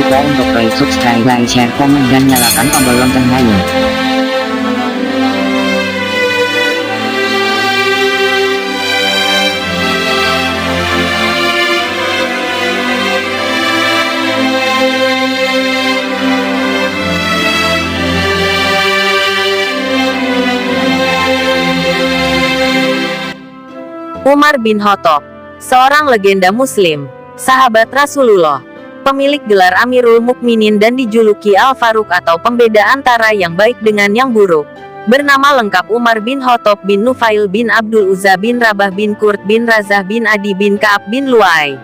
lupa untuk klik subscribe, like, share, komen, dan nyalakan tombol loncengnya. Umar bin Khattab, seorang legenda Muslim, sahabat Rasulullah, pemilik gelar Amirul Mukminin dan dijuluki Al-Faruq atau pembeda antara yang baik dengan yang buruk. Bernama lengkap Umar bin Khattab bin Nufail bin Abdul Uzza bin Rabah bin Qurt bin Razah bin Adi bin Ka'ab bin Lu'ay.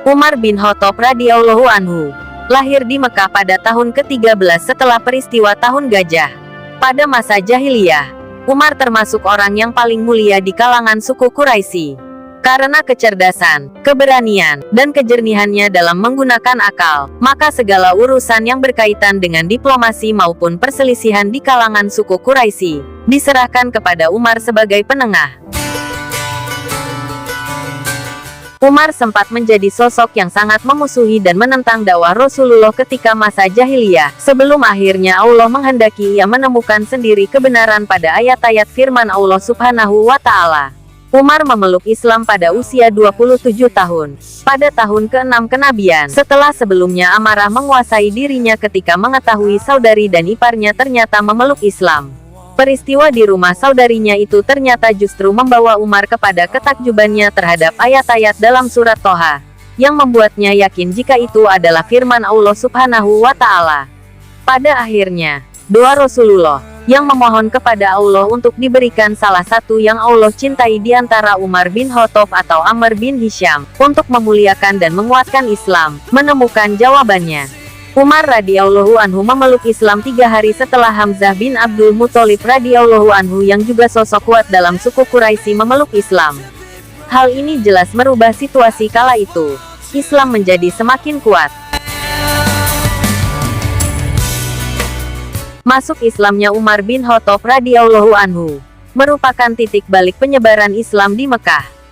Umar bin Khattab radhiyallahu anhu lahir di Mekah pada tahun ke-13 setelah peristiwa Tahun Gajah. Pada masa jahiliyah, Umar termasuk orang yang paling mulia di kalangan suku Quraisy. Karena kecerdasan, keberanian, dan kejernihannya dalam menggunakan akal, maka segala urusan yang berkaitan dengan diplomasi maupun perselisihan di kalangan suku Quraisy diserahkan kepada Umar sebagai penengah. Umar sempat menjadi sosok yang sangat memusuhi dan menentang dakwah Rasulullah ketika masa jahiliyah, sebelum akhirnya Allah menghendaki ia menemukan sendiri kebenaran pada ayat-ayat firman Allah Subhanahu wa Ta'ala. Umar memeluk Islam pada usia 27 tahun, pada tahun ke-6 kenabian, setelah sebelumnya amarah menguasai dirinya ketika mengetahui saudari dan iparnya ternyata memeluk Islam. Peristiwa di rumah saudarinya itu ternyata justru membawa Umar kepada ketakjubannya terhadap ayat-ayat dalam surat Toha, yang membuatnya yakin jika itu adalah firman Allah Subhanahu wa Ta'ala. Pada akhirnya, doa Rasulullah yang memohon kepada Allah untuk diberikan salah satu yang Allah cintai di antara Umar bin Khattab atau Amr bin Hisham untuk memuliakan dan menguatkan Islam, menemukan jawabannya. Umar radhiyallahu anhu memeluk Islam 3 hari setelah Hamzah bin Abdul Muthalib radhiyallahu anhu yang juga sosok kuat dalam suku Quraisy memeluk Islam. Hal ini jelas merubah situasi kala itu. Islam menjadi semakin kuat. Masuk Islamnya Umar bin Khattab radhiyallahu anhu merupakan titik balik penyebaran Islam di Mekah.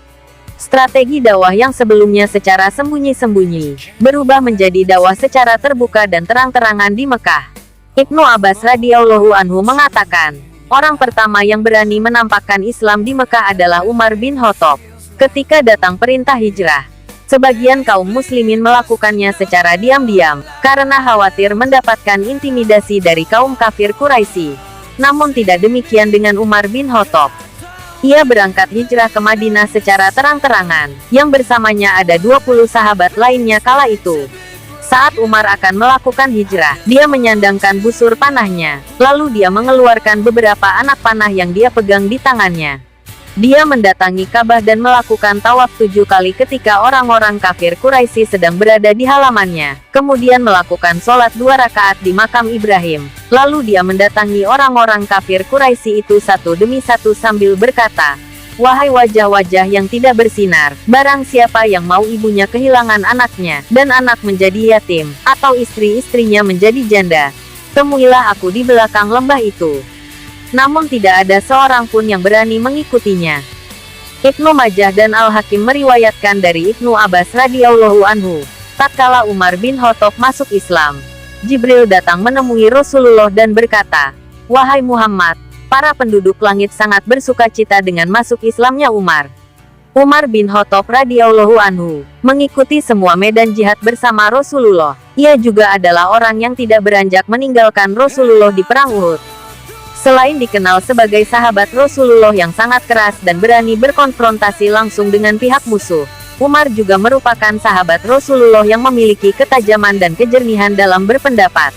Strategi dakwah yang sebelumnya secara sembunyi-sembunyi berubah menjadi dakwah secara terbuka dan terang-terangan di Mekah. Ibnu Abbas radhiyallahu anhu mengatakan, orang pertama yang berani menampakkan Islam di Mekah adalah Umar bin Khattab. Ketika datang perintah hijrah, sebagian kaum muslimin melakukannya secara diam-diam karena khawatir mendapatkan intimidasi dari kaum kafir Quraisy. Namun tidak demikian dengan Umar bin Khattab. Ia berangkat hijrah ke Madinah secara terang-terangan, yang bersamanya ada 20 sahabat lainnya kala itu. Saat Umar akan melakukan hijrah, dia menyandangkan busur panahnya, lalu dia mengeluarkan beberapa anak panah yang dia pegang di tangannya. Dia mendatangi Ka'bah dan melakukan tawaf 7 kali ketika orang-orang kafir Quraisy sedang berada di halamannya, kemudian melakukan sholat 2 rakaat di makam Ibrahim. Lalu dia mendatangi orang-orang kafir Quraisy itu satu demi satu sambil berkata, "Wahai wajah-wajah yang tidak bersinar, barang siapa yang mau ibunya kehilangan anaknya, dan anak menjadi yatim, atau istri-istrinya menjadi janda, temuilah aku di belakang lembah itu." Namun tidak ada seorang pun yang berani mengikutinya. Ibnu Majah dan Al-Hakim meriwayatkan dari Ibnu Abbas radhiyallahu anhu, tatkala Umar bin Khattab masuk Islam, Jibril datang menemui Rasulullah dan berkata, "Wahai Muhammad, para penduduk langit sangat bersukacita dengan masuk Islamnya Umar." Umar bin Khattab radhiyallahu anhu mengikuti semua medan jihad bersama Rasulullah. Ia juga adalah orang yang tidak beranjak meninggalkan Rasulullah di perang Uhud. Selain dikenal sebagai sahabat Rasulullah yang sangat keras dan berani berkonfrontasi langsung dengan pihak musuh, Umar juga merupakan sahabat Rasulullah yang memiliki ketajaman dan kejernihan dalam berpendapat.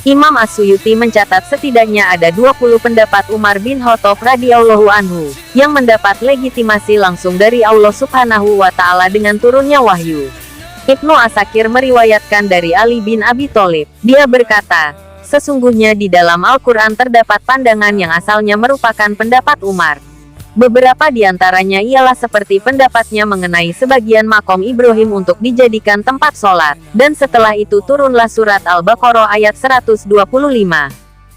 Imam As-Suyuti mencatat setidaknya ada 20 pendapat Umar bin Khattab radhiyallahu anhu yang mendapat legitimasi langsung dari Allah Subhanahu wa Ta'ala dengan turunnya wahyu. Ibnu Asakir meriwayatkan dari Ali bin Abi Thalib, dia berkata, sesungguhnya di dalam Al-Quran terdapat pandangan yang asalnya merupakan pendapat Umar. Beberapa di antaranya ialah seperti pendapatnya mengenai sebagian makom Ibrahim untuk dijadikan tempat sholat, dan setelah itu turunlah surat Al-Baqarah ayat 125.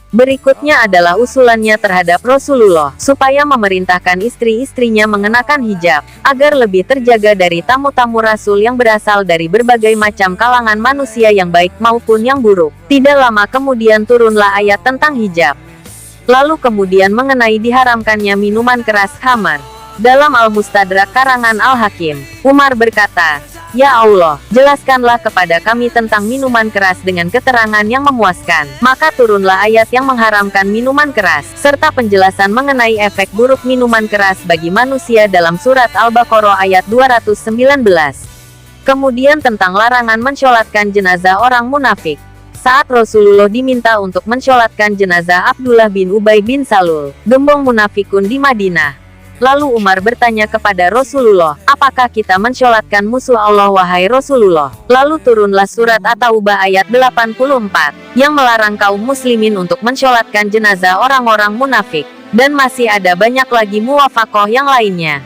Berikutnya adalah usulannya terhadap Rasulullah, supaya memerintahkan istri-istrinya mengenakan hijab, agar lebih terjaga dari tamu-tamu Rasul yang berasal dari berbagai macam kalangan manusia yang baik maupun yang buruk. Tidak lama kemudian turunlah ayat tentang hijab. Lalu kemudian mengenai diharamkannya minuman keras khamar. Dalam Al-Mustadrak karangan Al-Hakim, Umar berkata, "Ya Allah, jelaskanlah kepada kami tentang minuman keras dengan keterangan yang memuaskan." Maka turunlah ayat yang mengharamkan minuman keras, serta penjelasan mengenai efek buruk minuman keras bagi manusia dalam surat Al-Baqarah ayat 219. Kemudian tentang larangan mensolatkan jenazah orang munafik. Saat Rasulullah diminta untuk mensolatkan jenazah Abdullah bin Ubay bin Salul, gembong munafikun di Madinah. Lalu Umar bertanya kepada Rasulullah, "Apakah kita mensolatkan musuh Allah wahai Rasulullah?" Lalu turunlah surat At-Taubah ayat 84, yang melarang kaum muslimin untuk mensolatkan jenazah orang-orang munafik. Dan masih ada banyak lagi muwafaqah yang lainnya.